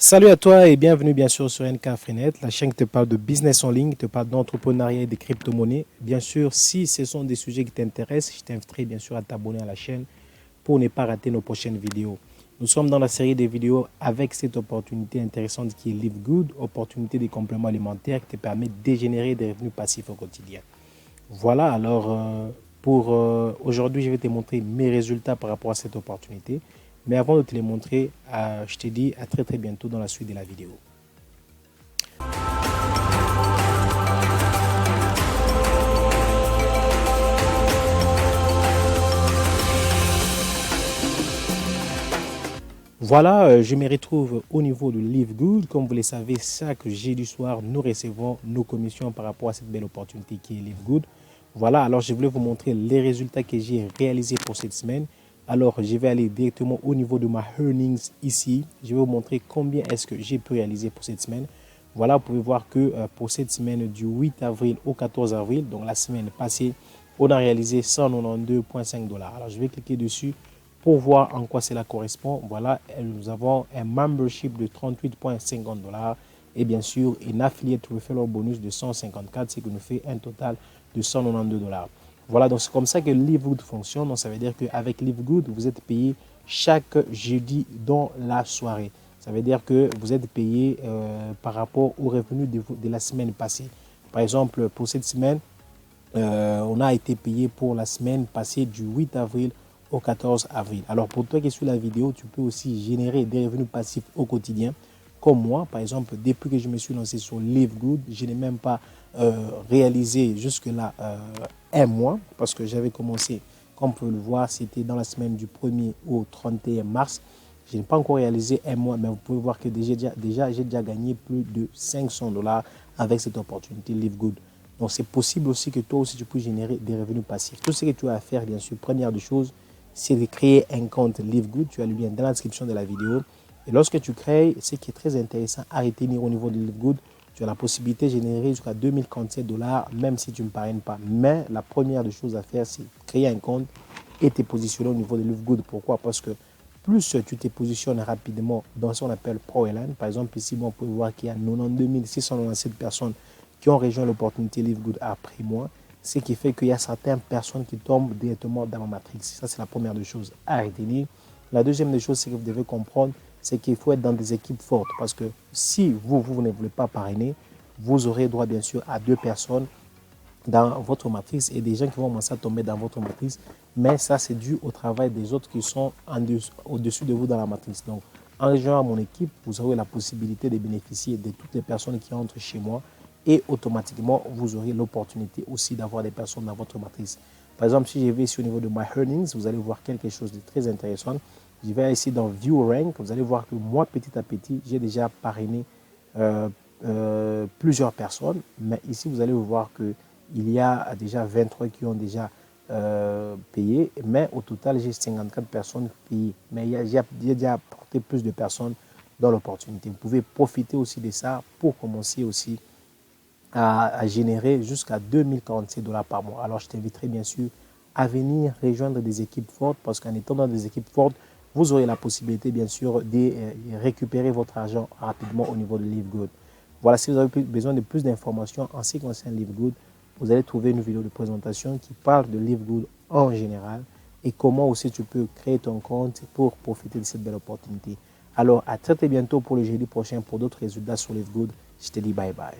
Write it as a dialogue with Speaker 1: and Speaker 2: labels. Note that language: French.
Speaker 1: Salut à toi et bienvenue bien sûr sur NK Freenet, la chaîne qui te parle de business en ligne, qui te parle d'entrepreneuriat et de crypto-monnaies. Bien sûr, si ce sont des sujets qui t'intéressent, je t'inviterai bien sûr à t'abonner à la chaîne pour ne pas rater nos prochaines vidéos. Nous sommes dans la série des vidéos avec cette opportunité intéressante qui est Live Good, opportunité des compléments alimentaires qui te permet de générer des revenus passifs au quotidien. Voilà, alors pour aujourd'hui, je vais te montrer mes résultats par rapport à cette opportunité. Mais avant de te les montrer, je te dis à très très bientôt dans la suite de la vidéo. Voilà, je me retrouve au niveau de Live Good. Comme vous le savez, chaque jeudi soir, nous recevons nos commissions par rapport à cette belle opportunité qui est Live Good. Voilà, alors je voulais vous montrer les résultats que j'ai réalisés pour cette semaine. Alors, je vais aller directement au niveau de ma earnings ici. Je vais vous montrer combien est-ce que j'ai pu réaliser pour cette semaine. Voilà, vous pouvez voir que pour cette semaine du 8 avril au 14 avril, donc la semaine passée, on a réalisé 192,5 $. Alors, je vais cliquer dessus pour voir en quoi cela correspond. Voilà, nous avons un membership de 38,50 $ et bien sûr un affiliate referral bonus de 154, ce qui nous fait un total de 192 $. Voilà, donc c'est comme ça que LiveGood fonctionne. Donc ça veut dire qu'avec LiveGood, vous êtes payé chaque jeudi dans la soirée. Ça veut dire que vous êtes payé par rapport aux revenus de la semaine passée. Par exemple, pour cette semaine, on a été payé pour la semaine passée du 8 avril au 14 avril. Alors pour toi qui suis la vidéo, tu peux aussi générer des revenus passifs au quotidien. Comme moi, par exemple, depuis que je me suis lancé sur LiveGood, je n'ai même pas réalisé jusque-là un mois parce que j'avais commencé, comme vous pouvez le voir, c'était dans la semaine du 1er au 31 mars. Je n'ai pas encore réalisé un mois, mais vous pouvez voir que déjà j'ai déjà gagné plus de 500 $ avec cette opportunité LiveGood. Donc, c'est possible aussi que toi aussi, tu peux générer des revenus passifs. Tout ce que tu as à faire, bien sûr, première des choses, c'est de créer un compte LiveGood. Tu as le lien dans la description de la vidéo. Et lorsque tu crées, ce qui est très intéressant à retenir au niveau de LiveGood, tu as la possibilité de générer jusqu'à 2047 $, même si tu ne parraines pas. Mais la première des choses à faire, c'est créer un compte et te positionner au niveau de LiveGood. Pourquoi? Parce que plus tu te positionnes rapidement dans ce qu'on appelle Pro Elan, par exemple, ici, on peut voir qu'il y a 92 697 personnes qui ont rejoint l'opportunité LiveGood après moi, ce qui fait qu'il y a certaines personnes qui tombent directement dans ma matrix. Ça, c'est la première des choses à retenir. La deuxième des choses, c'est que vous devez comprendre, c'est qu'il faut être dans des équipes fortes. Parce que si vous ne voulez pas parrainer, vous aurez droit, bien sûr, à 2 personnes dans votre matrice et des gens qui vont commencer à tomber dans votre matrice. Mais ça, c'est dû au travail des autres qui sont au-dessus de vous dans la matrice. Donc, en rejoignant mon équipe, vous aurez la possibilité de bénéficier de toutes les personnes qui entrent chez moi et automatiquement, vous aurez l'opportunité aussi d'avoir des personnes dans votre matrice. Par exemple, si je vais ici au niveau de My Earnings, vous allez voir quelque chose de très intéressant. Je vais ici dans View Rank, vous allez voir que moi, petit à petit, j'ai déjà parrainé plusieurs personnes. Mais ici, vous allez voir qu'il y a déjà 23 qui ont déjà payé. Mais au total, j'ai 54 personnes payées. Mais j'ai déjà apporté plus de personnes dans l'opportunité. Vous pouvez profiter aussi de ça pour commencer aussi à générer jusqu'à 2047 $ par mois. Alors, je t'inviterai bien sûr à venir rejoindre des équipes fortes parce qu'en étant dans des équipes fortes, vous aurez la possibilité bien sûr de récupérer votre argent rapidement au niveau de LiveGood. Voilà, si vous avez besoin de plus d'informations en ce qui concerne LiveGood, vous allez trouver une vidéo de présentation qui parle de LiveGood en général et comment aussi tu peux créer ton compte pour profiter de cette belle opportunité. Alors, à très bientôt pour le jeudi prochain pour d'autres résultats sur LiveGood. Je te dis bye bye.